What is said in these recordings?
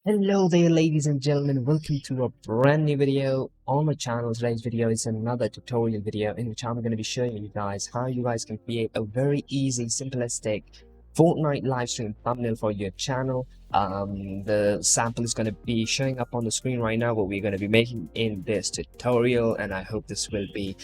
Hello there, ladies and gentlemen. Welcome to a brand new video on my channel. Today's video is another tutorial video in which I'm going to be showing you guys how you guys can create a very easy, simplistic Fortnite live stream thumbnail for your channel. The sample is going to be showing up on the screen right now, what we're going to be making in this tutorial, and I hope this will be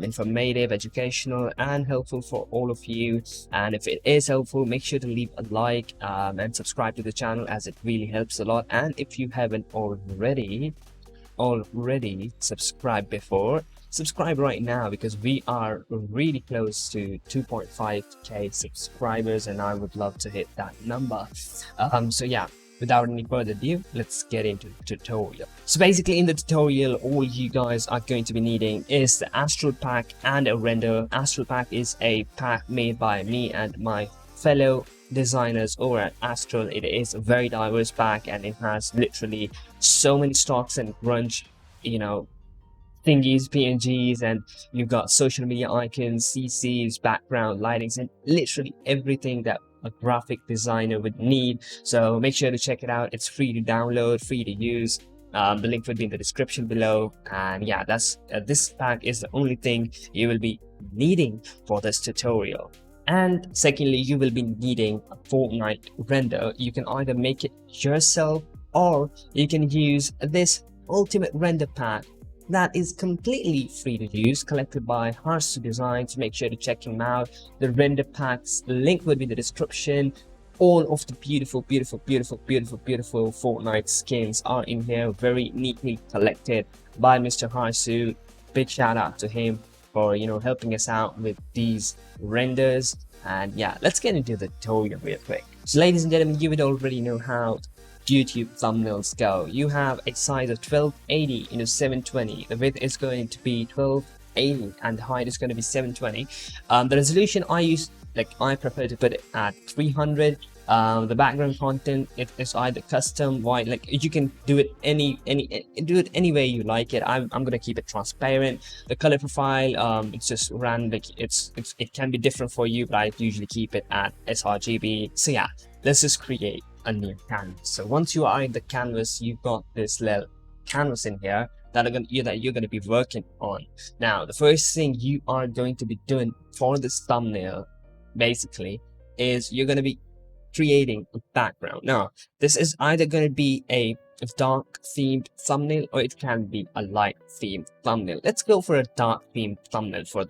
informative, educational, and helpful for all of you. And if it is helpful, make sure to leave a like and subscribe to the channel, as it really helps a lot. And if you haven't already subscribed before, subscribe right now, because we are really close to 2.5k subscribers and I would love to hit that number. So yeah, without any further ado, let's get into the tutorial. So basically in the tutorial, all you guys are going to be needing is the Astral Pack and a render. Astral Pack is a pack made by me and my fellow designers over at Astral. It is a very diverse pack and it has literally so many stocks and grunge, thingies, PNGs, and you've got social media icons, CCs, background, lightings, and literally everything that a graphic designer would need. So make sure to check it out. It's free to download, free to use. The link would be in the description below. And yeah, that's this pack is the only thing you will be needing for this tutorial. And secondly, you will be needing a Fortnite render. You can either make it yourself or you can use this ultimate render pack that is completely free to use, collected by 𝐷 Designs. Make sure to check him out. The render packs link would be in the description. All of the beautiful Fortnite skins are in here, very neatly collected by Mr. 𝐷. Big shout out to him for helping us out with these renders. And yeah, let's get into the tutorial real quick. So ladies and gentlemen, you would already know how YouTube thumbnails go. You have a size of 1280 into 720. The width is going to be 1280 and the height is going to be 720. The resolution I prefer to put it at 300. The background content, it is either custom, white, you can do it any way you like it. I'm gonna keep it transparent. The color profile, it's just random, it can be different for you, but I usually keep it at sRGB. So yeah, let's just create a new canvas. So once you are in the canvas, you've got this little canvas in here that you're going to be working on. Now, the first thing you are going to be doing for this thumbnail basically is you're going to be creating a background. Now, this is either going to be a dark themed thumbnail or it can be a light themed thumbnail. Let's go for a dark themed thumbnail for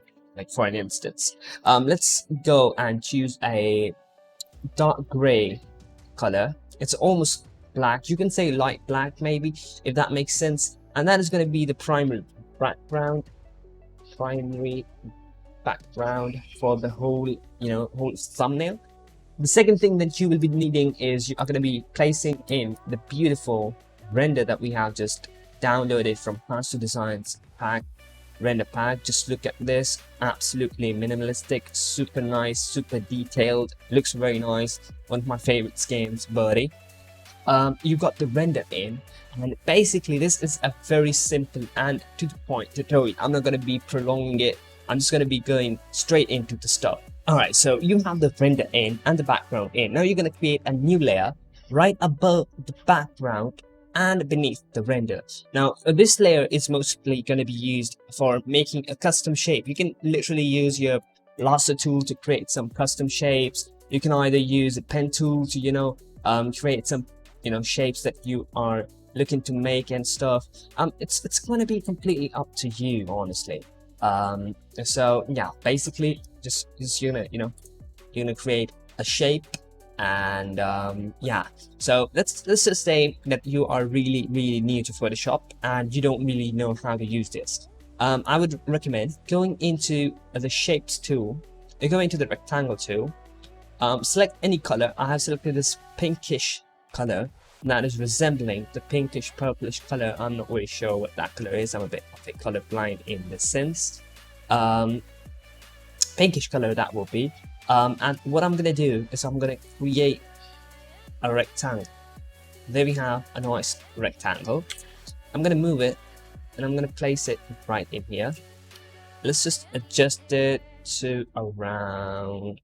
an instance. Let's go and choose a dark gray color. It's almost black. You can say light black maybe, if that makes sense. And that is going to be the primary background for the whole whole thumbnail. The second thing that you will be needing is you are going to be placing in the beautiful render that we have just downloaded from 𝐷 Designs render pack. Just look at this, absolutely minimalistic, super nice, super detailed, looks very nice. One of my favorite skins, buddy. You've got the render in, and basically this is a very simple and to the point tutorial. I'm not going to be prolonging it. I'm just going to be going straight into the stuff. Alright, so you have the render in and the background in. Now you're going to create a new layer right above the background and beneath the render. Now this layer is mostly going to be used for making a custom shape. You can literally use your lasso tool to create some custom shapes. You can either use a pen tool to create some shapes that you are looking to make and stuff. It's going to be completely up to you, honestly. So yeah, basically just you're gonna create a shape. And yeah, so let's just say that you are really new to Photoshop and you don't really know how to use this. I would recommend going into the shapes tool. You go into the rectangle tool, select any color. I have selected this pinkish color that is resembling the pinkish purplish color. I'm not really sure what that color is. I'm a bit of a color blind in this sense. Pinkish color that will be. And what I'm gonna do is I'm gonna create a rectangle. There we have a nice rectangle. I'm gonna move it and I'm gonna place it right in here. Let's just adjust it to around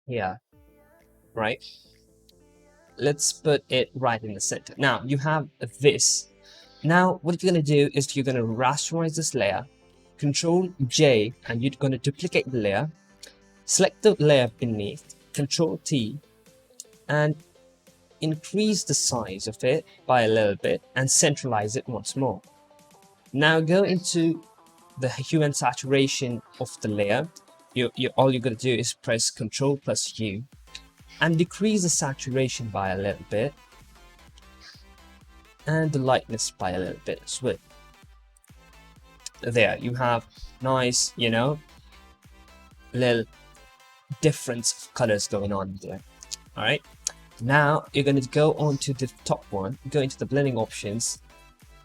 here, right? let's put it right in the center. Now you have this. Now what you're going to do is you're going to rasterize this layer, Control J, and you're going to duplicate the layer, select the layer beneath, Control T, and increase the size of it by a little bit and centralize it once more. Now go into the hue and saturation of the layer. All you're going to do is press Control plus U and decrease the saturation by a little bit and the lightness by a little bit as well. There you have nice, little difference of colors going on there. All right, now you're going to go on to the top one, go into the blending options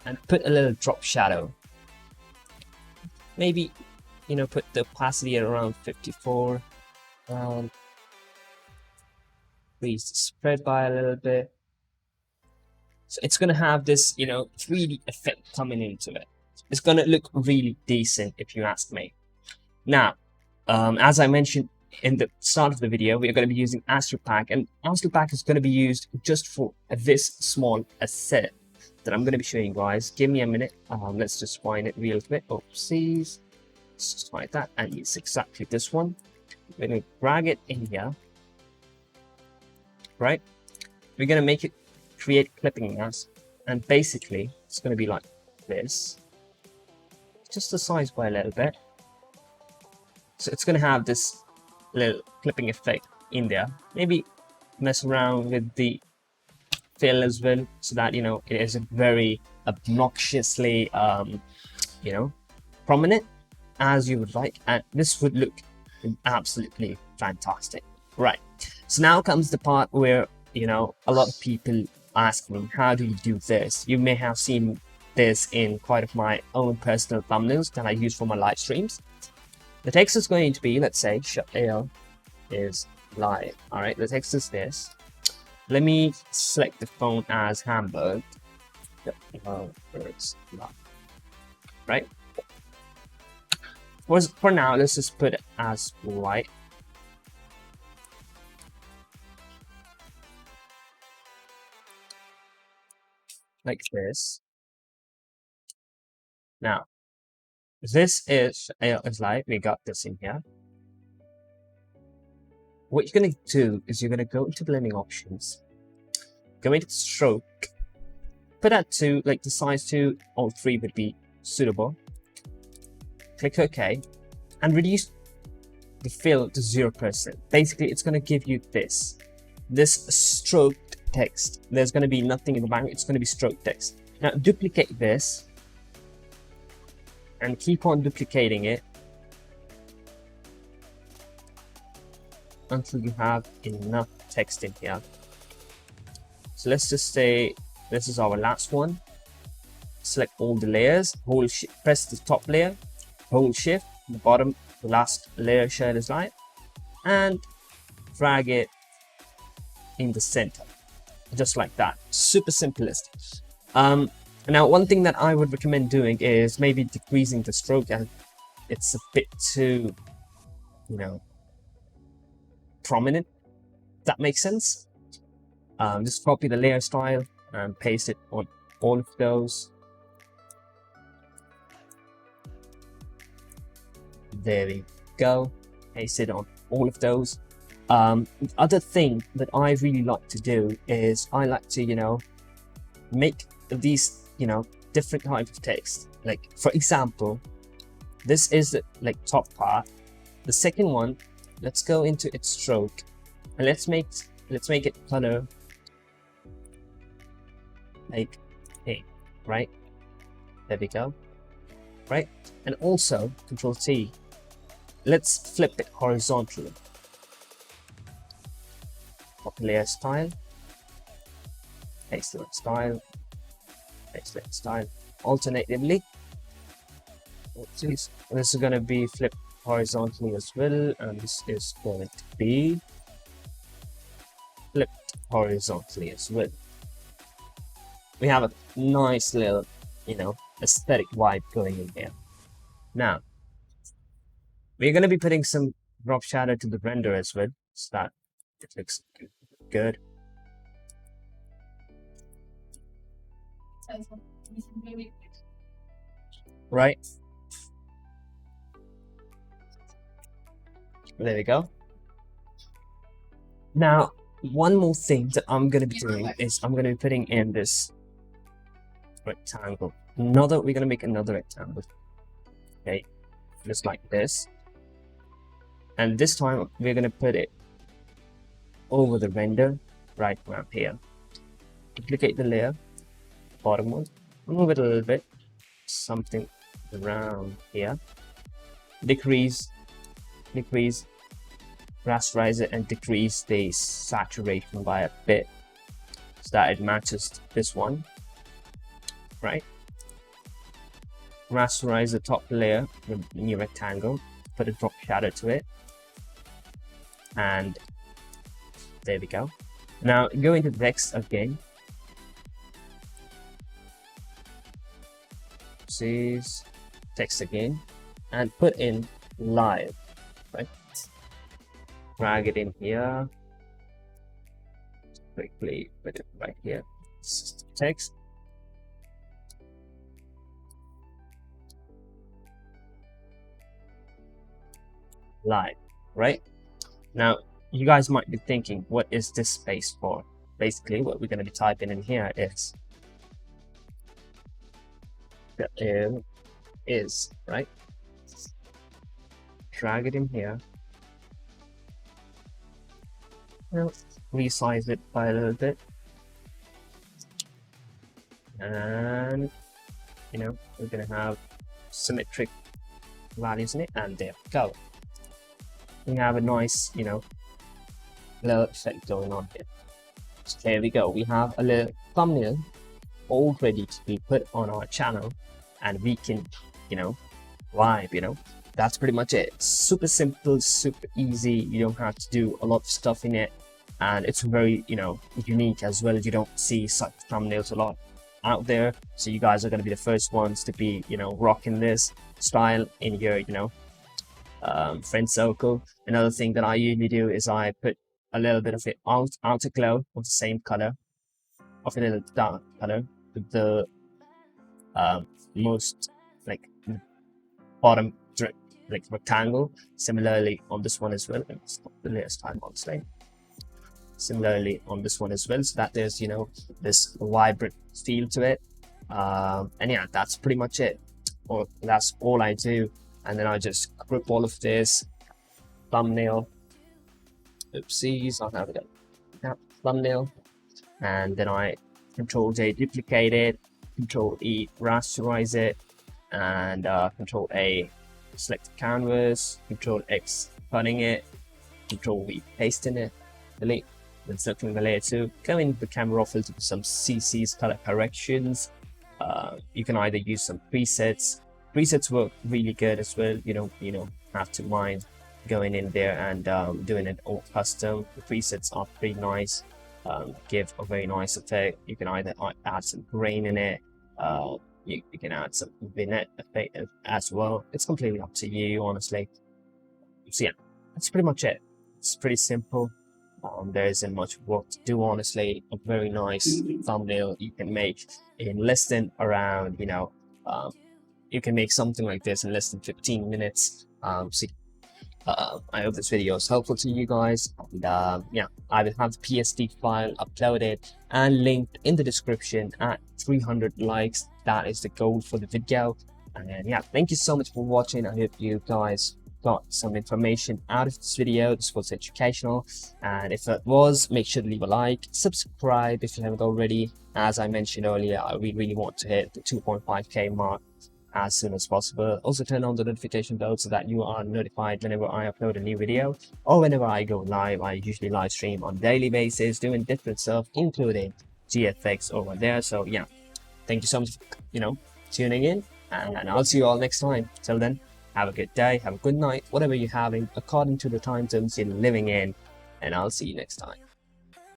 and put a little drop shadow. Maybe put the opacity at around 54 and increase the spread by a little bit. So it's going to have this 3D effect coming into it. It's going to look really decent if you ask me. Now as I mentioned in the start of the video, we are going to be using AstroPack, and AstroPack is going to be used just for this small asset that I'm going to be showing you guys. Give me a minute. Let's just find it real quick. Oopsies. Let's just find that, and it's exactly this one. We're going to drag it in here, right? We're going to make it create clipping mask, and basically it's going to be like this. Just the size by a little bit. So it's going to have this little clipping effect in there. Maybe mess around with the fill as well, so that it is very obnoxiously prominent as you would like, and this would look absolutely fantastic. Right, so now comes the part where a lot of people ask me, how do you do this? You may have seen this in quite of my own personal thumbnails that I use for my live streams. The text is going to be, let's say, 𝐂𝐤 is live. All right, the text is this. Let me select the phone as Hamburg. Right. For now, let's just put it as white. Like this. Now, this is live. We got this in here. What you're going to do is you're going to go into blending options, go into stroke, put that to like the size 2 or 3 would be suitable. Click OK and reduce the fill to 0%. Basically, it's going to give you this stroked text. There's going to be nothing in the background. It's going to be stroked text. Now duplicate this and keep on duplicating it until you have enough text in here. So let's just say this is our last one. Select all the layers, press the top layer, hold shift, the bottom, the last layer shade is light, and drag it in the center, just like that. Super simplistic. Now one thing that I would recommend doing is maybe decreasing the stroke, and it's a bit too prominent. That makes sense. Just copy the layer style and paste it on all of those. There we go. Paste it on all of those. The other thing that I really like to do is I like to make these different types of text. Like for example, this is the top part. The second one, let's go into its stroke and let's make it color like pink, right? There we go. Right, and also Control T. Let's flip it horizontally. Copy layer style, paste layer style, paste layer style. Alternatively, this is going to be flipped horizontally as well, and this is going to be flipped horizontally as well. We have a nice little, aesthetic vibe going in here. Now, we're going to be putting some drop shadow to the render as well, so that it looks good. Right? There we go. Now, one more thing that I'm going to be doing is I'm going to be putting in this rectangle. We're going to make another rectangle. Okay, just like this. And this time we're going to put it over the render right around here. Duplicate the layer, bottom one, move it a little bit, something around here. Decrease, rasterize it, and decrease the saturation by a bit so that it matches this one, right? Rasterize the top layer with the new rectangle, put a drop shadow to it, and there we go. Now go into text again, sees text again, and put in live, right? Drag it in here, quickly put it right here, text, live, right? Now you guys might be thinking, what is this space for? Basically what we're going to be typing in here is the is, right? Drag it in here, resize it by a little bit, and we're gonna have symmetric values in it, and there we go. We have a nice little effect going on here. So there we go, we have a little thumbnail all ready to be put on our channel, and we can vibe. That's pretty much it. Super simple, super easy. You don't have to do a lot of stuff in it, and it's very unique as well. You don't see such thumbnails a lot out there, so you guys are going to be the first ones to be rocking this style in your friend circle. Another thing that I usually do is I put a little bit of it outer glow of the same color, of a little dark color, with the most bottom rectangle. Similarly on this one as well. It's not the latest time on slide. Similarly on this one as well, so that there's this vibrant feel to it. And yeah, that's pretty much it, or that's all I do. And then I just group all of this thumbnail. Oopsies, I'll have it up. Thumbnail, and then I Control-J duplicate it, Control-E rasterize it, and Control-A select the canvas, Control-X cutting it, Control-V pasting it, delete, then selecting the layer 2, go in the camera filter for some CC's color corrections. You can either use some presets. Presets work really good as well. You don't have to mind going in there and doing it all custom. The presets are pretty nice, give a very nice effect. You can either add some grain in it, you can add some vignette effect as well. It's completely up to you, honestly. So yeah, that's pretty much it. It's pretty simple. There isn't much work to do, honestly. A very nice thumbnail you can make in less than around you can make something like this in less than 15 minutes. I hope this video is helpful to you guys, and yeah, I will have the PSD file uploaded and linked in the description at 300 likes. That is the goal for the video. And yeah, thank you so much for watching. I hope you guys got some information out of this video. This was educational, and if it was, make sure to leave a like, subscribe if you haven't already. As I mentioned earlier, we really want to hit the 2.5k mark as soon as possible. Also turn on the notification bell so that you are notified whenever I upload a new video or whenever I go live. I usually live stream on a daily basis doing different stuff, including GFX over there. So yeah, thank you so much for tuning in, and I'll see you all next time. Till then, have a good day, have a good night, whatever you're having according to the time zones you're living in, and I'll see you next time.